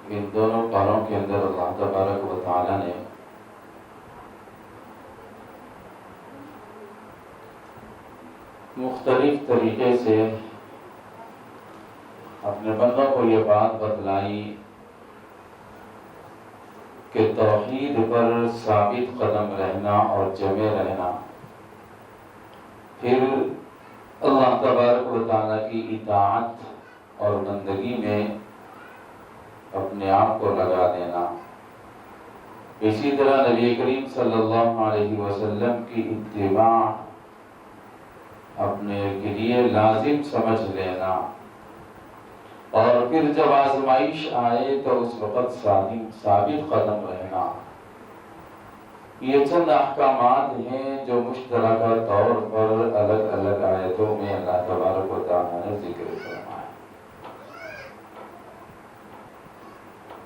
ان دونوں پاروں کے اندر اللہ تبارک و تعالی نے مختلف طریقے سے اپنے بندوں کو یہ بات بتلائی کہ توحید پر ثابت قدم رہنا اور جمے رہنا، پھر اللہ تبارک و تعالیٰ کی اطاعت اور بندگی میں اپنے آپ کو لگا دینا، اسی طرح نبی کریم صلی اللہ علیہ وسلم کی اتباع اپنے لیے لازم سمجھ لینا، اور پھر جب آزمائش آئے تو اس وقت ثابت قدم رہنا۔ یہ چند احکامات ہیں جو مشترکہ طور پر الگ الگ آیتوں میں اللہ تبارک و تعالیٰ نے ذکر فرمایا۔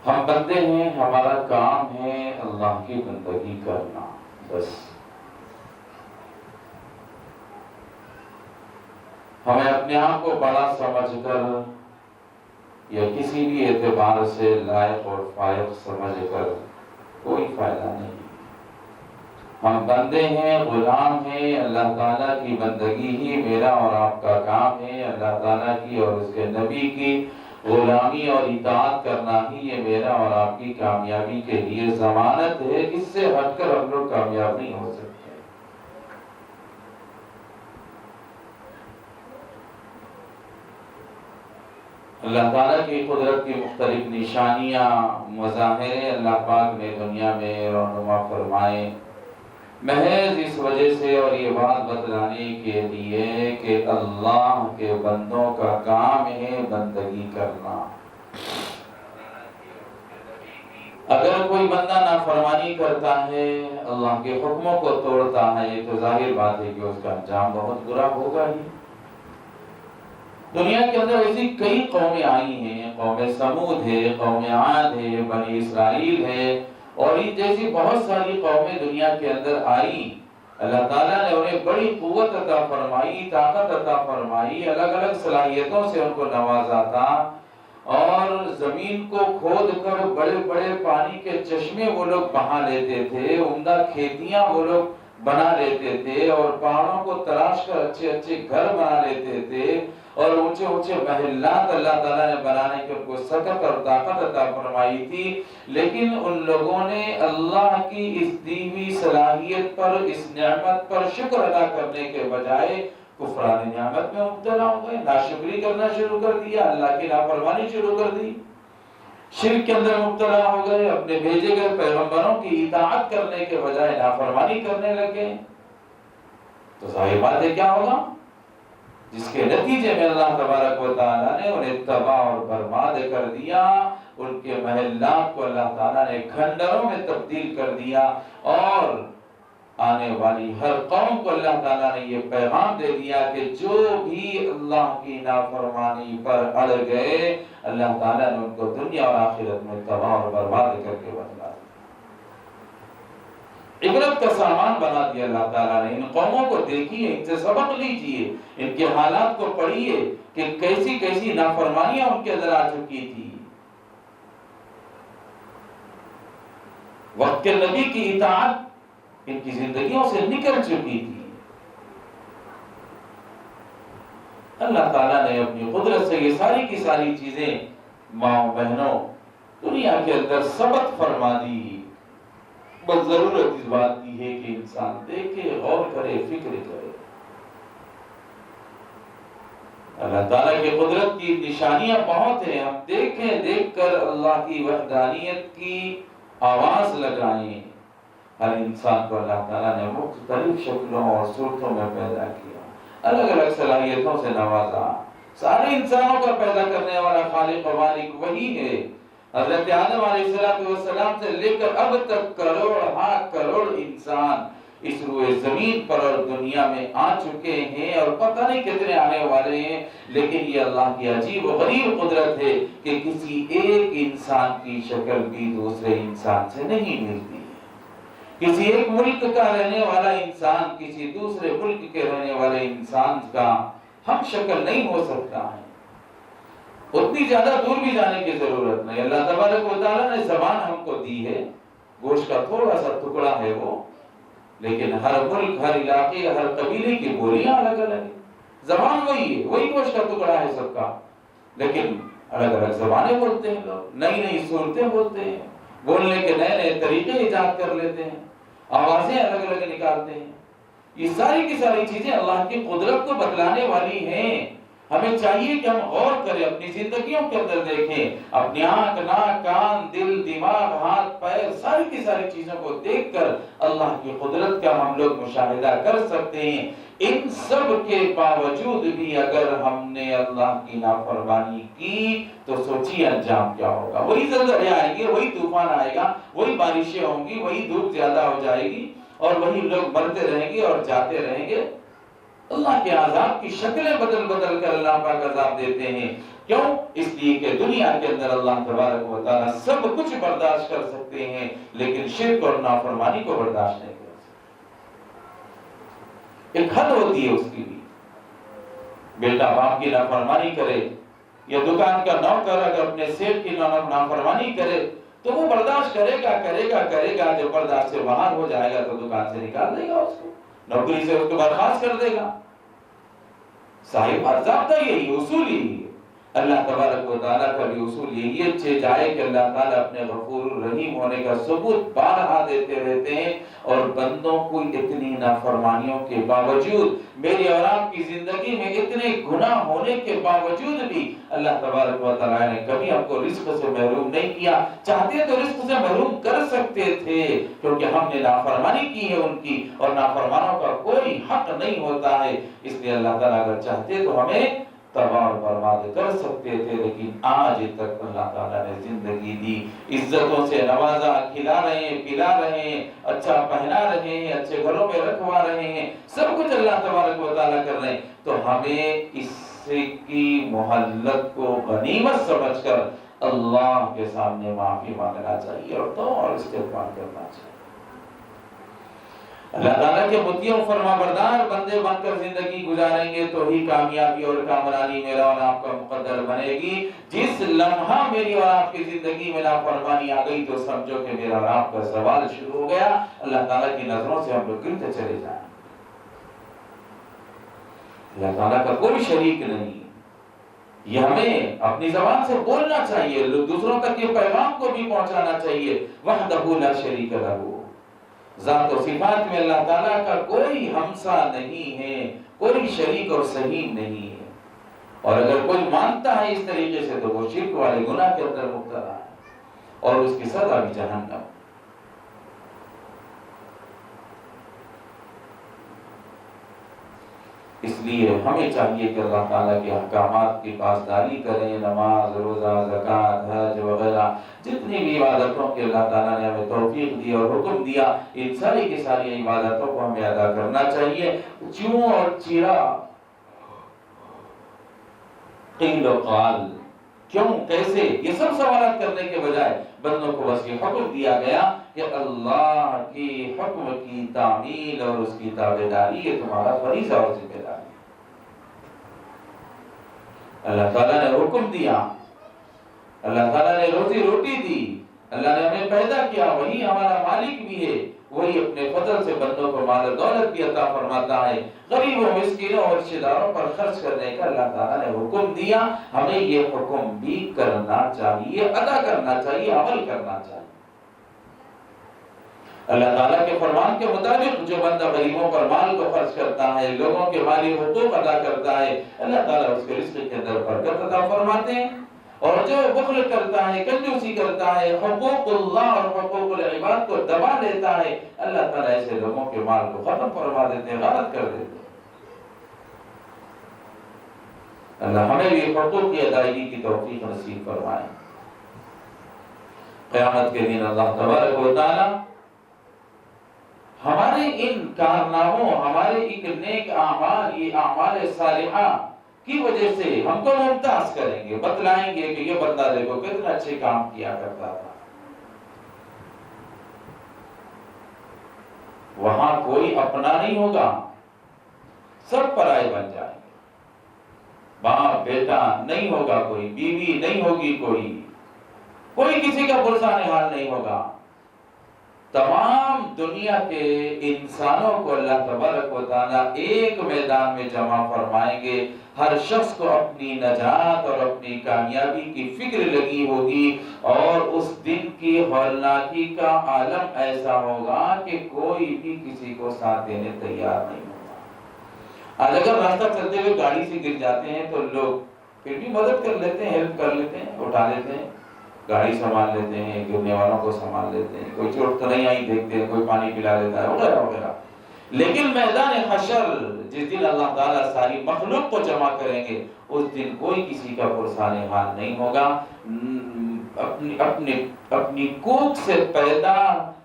ہم بندے ہیں، ہمارا کام ہے اللہ کی بندگی کرنا، بس ہمیں اپنے آپ کو بڑا سمجھ کر یا کسی بھی اعتبار سے لائق اور فائق سمجھ کر کوئی فائدہ نہیں۔ ہم بندے ہیں، غلام ہیں، اللہ تعالیٰ کی بندگی ہی میرا اور آپ کا کام ہے، اللہ تعالیٰ کی اور اس کے نبی کی غلامی اور اطاعت کرنا ہی یہ میرا اور آپ کی کامیابی کے لیے ضمانت ہے۔ اس سے ہٹ کر ہم لوگ کامیاب نہیں ہو سکتے۔ اللہ تعالیٰ کی قدرت کی مختلف نشانیاں، مظاہریں اللہ پاک نے دنیا میں رونما فرمائے، محض اس وجہ سے اور یہ بات بتلانے کے لیے کہ اللہ کے بندوں کا کام ہے بندگی کرنا۔ اگر کوئی بندہ نافرمانی کرتا ہے، اللہ کے حکموں کو توڑتا ہے، تو ظاہر بات ہے کہ اس کا انجام بہت برا ہوگا ہی۔ دنیا کے اندر ایسی کئی قومیں آئی ہیں، قوم سمود ہے، قوم عاد ہے، بنی اسرائیل ہے، اور ان جیسی بہت ساری قومیں دنیا کے اندر آئی۔ اللہ تعالیٰ نے انہیں بڑی قوت عطا فرمائی، طاقت عطا فرمائی، الگ الگ صلاحیتوں سے ان کو نوازا تھا، اور زمین کو کھود کر بڑے بڑے پانی کے چشمے وہ لوگ بہا لیتے تھے، عمدہ کھیتیاں وہ لوگ بنا لیتے تھے، اور پہاڑوں کو تراش کر اچھے اچھے گھر بنا لیتے تھے، اور اونچے اونچے محلات اللہ تعالیٰ نے بنانے کے ان کو سکت اور طاقت عطا فرمائی تھی۔ لیکن ان لوگوں نے اللہ کی اس دی ہوئی صلاحیت پر، اس نعمت پر شکر ادا کرنے کے بجائے کفران نعمت میں مبتلا ہو گئے، ناشکری کرنا شروع کر دیا، اللہ کی نافرمانی شروع کر دی، شرک کے اندر مبتلا ہو گئے، اپنے بھیجے گئے پیغمبروں کی اطاعت کرنے کے بجائے نافرمانی کرنے لگے۔ تو ظاہر بات ہے کیا ہوگا؟ جس کے نتیجے میں اللہ تبارک و تعالیٰ نے انہیں تباہ اور برباد کر دیا، ان کے محلات کو اللہ تعالیٰ نے کھنڈروں میں تبدیل کر دیا، اور آنے والی ہر قوم کو اللہ تعالیٰ نے یہ پیغام دے دیا کہ جو بھی اللہ کی نافرمانی پر اڑ گئے، اللہ تعالیٰ نے ان کو دنیا اور آخرت میں تباہ اور برباد کر کے بدلا دیا، عبرت کا سامان بنا دیا اللہ تعالیٰ نے۔ ان قوموں کو دیکھیے، ان سے سبق لیجئے، ان کے حالات کو پڑھیے کہ کیسی کیسی نافرمانیاں ان کے اندر آ چکی تھی۔ وقت کے نبی کی اطاعت ان کی زندگیوں سے نکل چکی تھی۔ اللہ تعالیٰ نے اپنی قدرت سے یہ ساری کی ساری چیزیں ماں بہنوں دنیا کے اندر ثبت فرما دی۔ بس ضرورت اس بات کی ہے کہ انسان دیکھے، غور کرے، فکر کرے۔ اللہ تعالیٰ کی قدرت کی نشانیاں بہت ہیں، ہم دیکھیں، دیکھ کر اللہ کی وحدانیت کی آواز لگائیں۔ ہر انسان کو اللہ تعالیٰ نے مختلف شکلوں اور صورتوں میں پیدا کیا، الگ الگ صلاحیتوں سے نوازا۔ سارے انسانوں کا پیدا کرنے والا خالق و مالک وہی ہے۔ حضرت آدم علیہ السلام سے لے کر اب تک کروڑ انسان اس روئے زمین پر اور دنیا میں آ چکے ہیں، اور پتہ نہیں کتنے آنے والے ہیں، لیکن یہ اللہ کی عجیب و غریب قدرت ہے کہ کسی ایک انسان کی شکل بھی دوسرے انسان سے نہیں ملتی ہے۔ کسی ایک ملک کا رہنے والا انسان کسی دوسرے ملک کے رہنے والے انسان کا ہم شکل نہیں ہو سکتا ہے۔ اتنی زیادہ دور بھی جانے کی ضرورت نہیں۔ اللہ تبارک تبارک و تعالیٰ نے زبان ہم کو دی ہے، گوشت کا تھوڑا سا ٹکڑا ہے وہ، لیکن ہر ملک، ہر علاقے، ہر قبیلے کی بولیاں الگ الگ ہیں، زبان وہی ہے، وہی گوشت کا ٹکڑا ہے سب کا، لیکن الگ الگ زبانیں بولتے ہیں لوگ، نئی نئی صورتیں بولتے ہیں، بولنے کے نئے نئے طریقے ایجاد کر لیتے ہیں، آوازیں الگ الگ نکالتے ہیں۔ یہ ساری کی ساری چیزیں اللہ کی قدرت کو بتلانے والی ہیں۔ ہمیں چاہیے کہ ہم غور کریں، اپنی زندگیوں کے اندر دیکھیں، اپنی آنکھ، ناک، کان، دل، دماغ، ہاتھ، پیر، ساری کی ساری چیزوں کو دیکھ کر اللہ کی قدرت کا ہم لوگ مشاہدہ کر سکتے ہیں۔ ان سب کے باوجود بھی اگر ہم نے اللہ کی نافرمانی کی تو سوچیے انجام کیا ہوگا۔ وہی زلزلے آئیں گے، وہی طوفان آئے گا، وہی بارشیں ہوں گی، وہی دھوپ زیادہ ہو جائے گی، اور وہی لوگ مرتے رہیں گے اور جاتے رہیں گے۔ اللہ کے عذاب کی شکلیں بدل بدل کر اللہ پاک عذاب دیتے ہیں۔ کیوں؟ اس لیے کہ دنیا کے اندر اللہ تبارک و تعالیٰ سب کچھ برداشت کر سکتے ہیں، لیکن شرک اور نافرمانی کو برداشت نہیں کر سکتے۔ ایک حد ہوتی ہے اس کی بھی۔ بیٹا باپ کی نافرمانی کرے، یا دکان کا نوکر اگر اپنے سیٹ کی نافرمانی کرے تو وہ برداشت کرے گا، جب برداشت سے باہر ہو جائے گا تو دکان سے نکال دے گا، اس کو نوکری سے اس کو برخاست کر دے گا۔ صاحب ضابطہ یہی، اصول یہی ہے۔ اللہ تبارک و تعالیٰ کا بھی اصول یہی ہے جائے کہ اللہ تعالیٰ اپنے غفور الرحیم ہونے کا ثبوت بارہا دیتے رہتے ہیں، اور بندوں کو اتنی نافرمانیوں کے باوجود، میری اور آپ کی زندگی میں اتنے گناہ ہونے کے باوجود بھی اللہ تبارک و تعالیٰ نے کبھی ہم کو رزق سے محروم نہیں کیا۔ چاہتے تو رزق سے محروم کر سکتے تھے، کیونکہ ہم نے نافرمانی کی ہے ان کی، اور نافرمانوں کا کوئی حق نہیں ہوتا ہے۔ اس لیے اللہ تعالیٰ اگر چاہتے تو ہمیں تباہ اور برباد کر سکتے تھے، لیکن آج تک اللہ تعالیٰ نے زندگی دی، عزتوں سے نوازا، کھلا رہے ہیں، پلا رہے ہیں، اچھا پہنا رہے ہیں، اچھے گھروں میں رکھوا رہے ہیں، سب کچھ اللہ تبارک و تعالیٰ کر رہے ہیں۔ تو ہمیں اس کی مہلت کو غنیمت سمجھ کر اللہ کے سامنے معافی مانگنا چاہیے، اور توبہ اور استغفار کرنا چاہیے۔ اللہ تعالیٰ کے مطیع و فرما بردار بندے بن کر زندگی گزاریں گے تو ہی کامیابی اور کامرانی میرا اور آپ کا مقدر بنے گی۔ جس لمحہ میری اور آپ کی زندگی میں نافرمانی آ گئی تو سمجھو کہ میرا اور آپ کا زوال شروع ہو گیا، اللہ تعالیٰ کی نظروں سے ہم لوگ گرتے چلے جائیں۔ اللہ تعالیٰ کا کوئی شریک نہیں، یہ ہمیں اپنی زبان سے بولنا چاہیے، دوسروں تک یہ پیغام کو بھی پہنچانا چاہیے۔ وحدہ لا شریک لہ، ذات و صفات میں اللہ تعالیٰ کا کوئی ہمسا نہیں ہے، کوئی شریک اور سہیم نہیں ہے، اور اگر کوئی مانتا ہے اس طریقے سے تو وہ شرک والے گناہ کے اندر مبتلا ہے، اور اس کی سزا بھی جہنم۔ اس لیے ہمیں چاہیے کہ اللہ تعالیٰ کے احکامات کی پاسداری کریں، نماز، روزہ، زکوٰۃ، حج وغیرہ جتنی بھی عبادتوں کے اللہ تعالیٰ نے ہمیں توفیق دی اور حکم دیا، ان ساری کی ساری عبادتوں کو ہمیں ادا کرنا چاہیے۔ چوں اور چیرا، قیل و قال، کیوں، کیسے، یہ سب سوالات کرنے کے بجائے بندوں کو بس یہ حکم دیا گیا کہ اللہ کی حکم کی تعمیل اور اس کی تابعداری یہ تمہارا فریضہ اور ذمہ داری ہے۔ اللہ تعالیٰ نے حکم دیا، اللہ تعالیٰ نے روزی روٹی دی، اللہ نے ہمیں پیدا کیا، وہی ہمارا مالک بھی ہے، وہی اپنے فضل سے بندوں کو مال و دولت بھی عطا فرماتا ہے۔ غریبوں، مسکینوں اور رشتہ داروں پر خرچ کرنے کا اللہ تعالیٰ نے حکم دیا، ہمیں یہ حکم بھی کرنا چاہیے، ادا کرنا چاہیے، عمل کرنا چاہیے۔ اللہ تعالیٰ کے فرمان کے مطابق جو بندہ غریبوں پر مال کو خرچ کرتا ہے، لوگوں کے مالی حقوق ادا کرتا ہے، اللہ تعالیٰ اس کے رزق کے اندر برکت عطا فرماتے ہیں، اور جو بخل کرتا ہے، کنجوسی کرتا ہے، حقوق اللہ اور حقوق العباد کو دبا دیتا ہے، اللہ تعالیٰ ایسے لوگوں کے مال کو ختم فرما دیتے ہیں، غارت کر دیتے ہیں۔ اللہ ہمیں بھی حقوق کی ادائیگی کی توفیق نصیب فرمائے۔ قیامت کے دن اللہ تبارک و تعالیٰ ہمارے ان کارناموں، ہمارے ایک نیک اعمال، یہ اعمال صالحہ کی وجہ سے ہم کو ممتاز کریں گے، بتلائیں گے کہ یہ بندہ دیکھو کتنا اچھے کام کیا کرتا تھا۔ وہاں کوئی اپنا نہیں ہوگا، سب پرائے بن جائیں گے، باپ بیٹا نہیں ہوگا کوئی، بیوی نہیں ہوگی کوئی، کوئی کسی کا پرسان حال نہیں ہوگا. تمام دنیا کے انسانوں کو اللہ تبارک و تعالیٰ ایک میدان میں جمع فرمائیں گے. ہر شخص کو اپنی نجات اور اپنی کامیابی کی فکر لگی ہوگی، اور اس دن کی ہولناکی کا عالم ایسا ہوگا کہ کوئی بھی کسی کو ساتھ دینے تیار نہیں ہوگا. آج اگر راستہ چلتے ہوئے گاڑی سے گر جاتے ہیں تو لوگ پھر بھی مدد کر لیتے ہیں، ہیلپ کر لیتے ہیں، اٹھا لیتے ہیں، گاڑی سنبھال لیتے ہیں، گرنے والوں کو سنبھال لیتے ہیں، کوئی چوٹ تو نہیں آئی دیکھتے ہیں، کوئی پانی پلا لیتا ہے وغیرہ وغیرہ. لیکن میدان حشر جس دن اللہ تعالیٰ ساری مخلوق کو جمع کریں گے، اس دن کوئی کسی کا پرسان حال نہیں ہوگا. اپنی کوکھ سے پیدا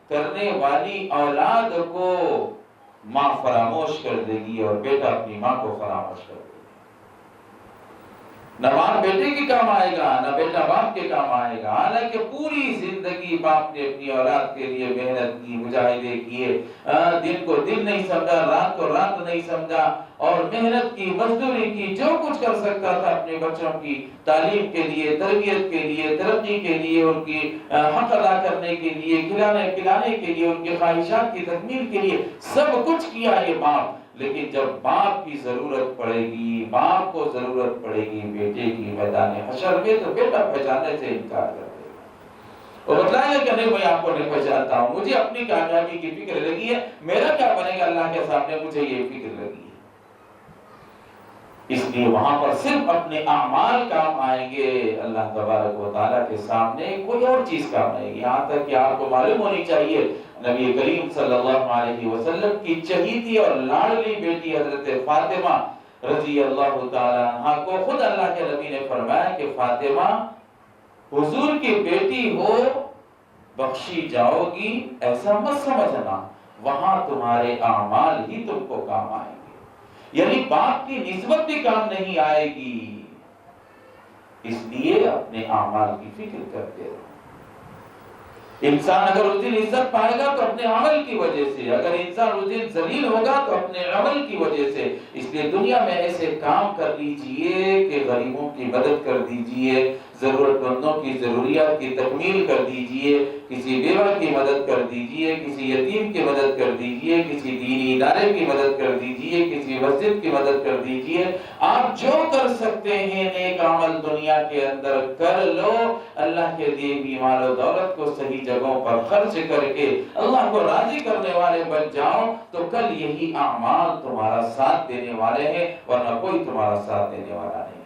کرنے والی اولاد کو ماں فراموش کر دے گی اور بیٹا اپنی ماں کو فراموش کر دے گا. نہ باپ بیٹے کے کام آئے گا، نہ بیٹا باپ کے کام آئے گا. حالانکہ پوری زندگی باپ نے اپنی اولاد کے لیے محنت کی، مجاہدے کیے، دن کو دن نہیں سمجھا، رات کو رات نہیں سمجھا، اور محنت کی، مزدوری کی، جو کچھ کر سکتا تھا اپنے بچوں کی تعلیم کے لیے، تربیت کے لیے، ترقی کے لیے، ان کی حق ادا کرنے کے لیے، کھلانے پلانے کے لیے، ان کی خواہشات کی تکمیل کے لیے سب کچھ کیا یہ باپ. لیکن جب باپ کی ضرورت پڑے گی، باپ کو ضرورت پڑے گی بیٹے کی میدان حشر میں، تو بیٹا پہچاننے سے انکار کر دے گا. وہ بتلائے گا کہ نہیں میں آپ کو نہیں پہچانتا ہوں، مجھے اپنی کامیابی کی فکر لگی ہے، میرا کیا بنے گا اللہ کے سامنے، مجھے یہ فکر لگی ہے. اس لیے وہاں پر صرف اپنے اعمال کام آئیں گے، اللہ تبارک و تعالیٰ کے سامنے کوئی اور چیز کام نہیں. یہاں تک کہ آپ کو معلوم ہونی چاہیے نبی کریم صلی اللہ علیہ وسلم کی چہیتی اور لاڈلی بیٹی حضرت فاطمہ رضی اللہ تعالی عنہا کو خود اللہ کے نبی نے فرمایا کہ فاطمہ حضور کی بیٹی ہو، بخشی جاؤ گی، ایسا مت سمجھنا، وہاں تمہارے اعمال ہی تم کو کام آئیں گے. یعنی باپ کی نسبت بھی کام نہیں آئے گی. اس لیے اپنے اعمال کی فکر کرتے رہو. انسان اگر اس دن عزت پائے گا تو اپنے عمل کی وجہ سے، اگر انسان اس دن ذلیل ہوگا تو اپنے عمل کی وجہ سے. اس لیے دنیا میں ایسے کام کر لیجئے کہ غریبوں کی مدد کر دیجئے، ضرورت مندوں کی ضروریات کی تکمیل کر دیجئے، کسی بیوہ کی مدد کر دیجئے، کسی یتیم کی مدد کر دیجئے، کسی دینی ادارے کی مدد کر دیجئے، کسی مسجد کی مدد کر دیجئے. آپ جو کر سکتے ہیں نیک عمل دنیا کے اندر کر لو. اللہ کے دیے ہوئی مال و دولت کو صحیح جگہوں پر خرچ کر کے اللہ کو راضی کرنے والے بن جاؤ، تو کل یہی اعمال تمہارا ساتھ دینے والے ہیں، ورنہ کوئی تمہارا ساتھ دینے والا نہیں.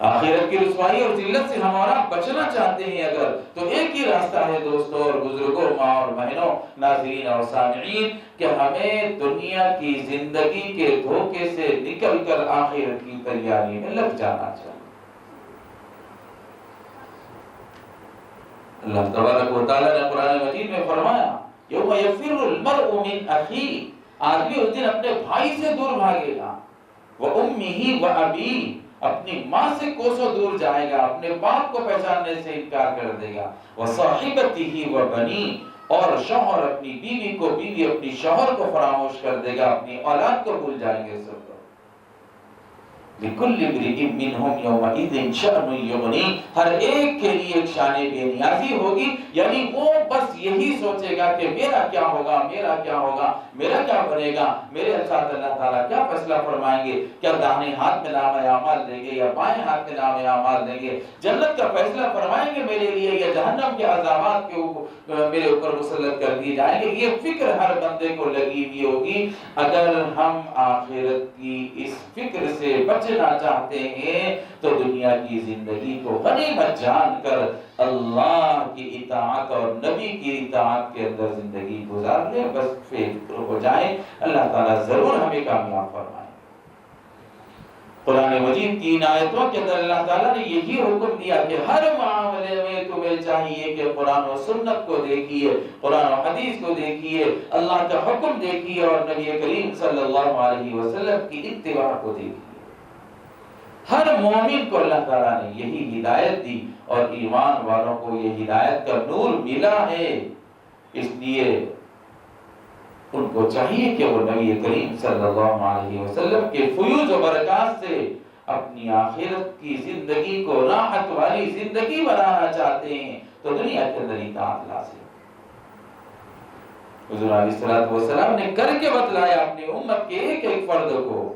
آخرت کی رسوائی اور ذلت سے ہمارا بچنا چاہتے ہیں اگر، تو ایک ہی راستہ ہے دوستوں اور بزرگوں، ماں اور بہنوں، ناظرین اور سامعین، کہ ہمیں دنیا کی زندگی کے دھوکے سے نکل کر آخرت کی تیاری میں لگ جانا چاہیے. اللہ تبارک و تعالیٰ نے قرآن مجید میں فرمایا یوم یفر المرء من اخیہ، آدمی اس دن اپنے بھائی سے دور بھاگے گا، وامہ وابیہ، اپنی ماں سے کوسوں دور جائے گا، اپنے باپ کو پہچاننے سے انکار کر دے گا، وصاحبتہ وبنیہ، اور شوہر اپنی بیوی کو، بیوی اپنی شوہر کو فراموش کر دے گا، اپنی اولاد کو بھول جائیں گے سب. لِكُلِّ امْرِئٍ مِّنْهُمْ يَوْمَئِذٍ شَأْنٌ يُغْنِيهِ، ہر ایک کے لیے ایک شان بے نیازی ہوگی. یعنی وہ بس یہی سوچے گا کہ میرا کیا ہوگا، میرا کیا ہوگا، میرا کیا بنے گا، میرے ساتھ اللہ تعالیٰ کیا فیصلہ فرمائیں گے، کیا داہنے ہاتھ میں نام اعمال دیں گے یا بائیں ہاتھ میں نام اعمال دیں گے، جنت کا فیصلہ فرمائیں گے میرے لیے یا جہنم کے عذابات کے میرے اوپر مسلط کر دیے جائیں گے. یہ فکر ہر بندے کو لگی ہوئی ہوگی. اگر ہم آخرت کی اس فکر سے بچنا چاہتے ہیں تو دنیا کی زندگی کو غنیمت جان کر اللہ کی اطاعت اور نبی کی اطاعت کے اندر زندگی گزار لیں، بس فکر ہو جائیں. اللہ تعالیٰ ضرور ہمیں کامیاب فرمائے. قرآن مجید کی ان آیتوں کے اندر اللہ تعالیٰ نے یہی حکم دیا کہ ہر معاملے میں تمہیں چاہیے کہ قرآن و سنت کو دیکھیے، قرآن و حدیث کو دیکھیے، اللہ کا حکم دیکھیے اور نبی کریم صلی اللہ علیہ وسلم کی اتباع کو دیکھیے. ہر مومن کو اللہ تعالیٰ نے یہی ہدایت دی اور ایمان والوں کو یہ ہدایت کا نور ملا ہے. اس لیے ان کو چاہیے کہ وہ نبی کریم صلی اللہ علیہ وسلم کے فیوز و برکات سے اپنی آخرت کی زندگی کو راحت والی زندگی بنانا چاہتے ہیں تو دنیا کے اندر اطاعت لازم۔ حضور علیہ السلام نے کر کے بتلایا اپنی امت کے ایک ایک فرد کو،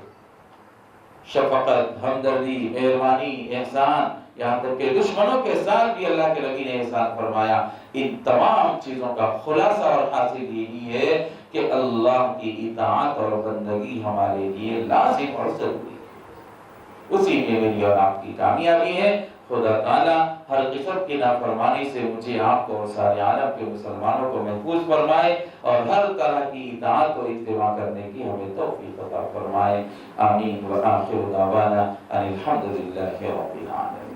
شفقت، ہمدردی، مہربانی، احسان، یہاں تک کہ دشمنوں کے ساتھ بھی اللہ کے نبی نے احسان فرمایا۔ ان تمام چیزوں کا خلاصہ اور حاصل یہی ہے کہ اللہ کی اطاعت اور بندگی ہمارے لیے لازم اور ضروری ہے، اسی میں میری اور آپ کی کامیابی ہے۔ خدا تعالیٰ ہر قسم کی نافرمانی سے مجھے، آپ کو اور سارے عالم کے مسلمانوں کو محفوظ فرمائے اور ہر طرح کی اطاعت و اتباع کرنے کی ہمیں توفیق عطا فرمائے۔ آمین۔ وآخر دعوانا ان الحمد للہ رب العالمین۔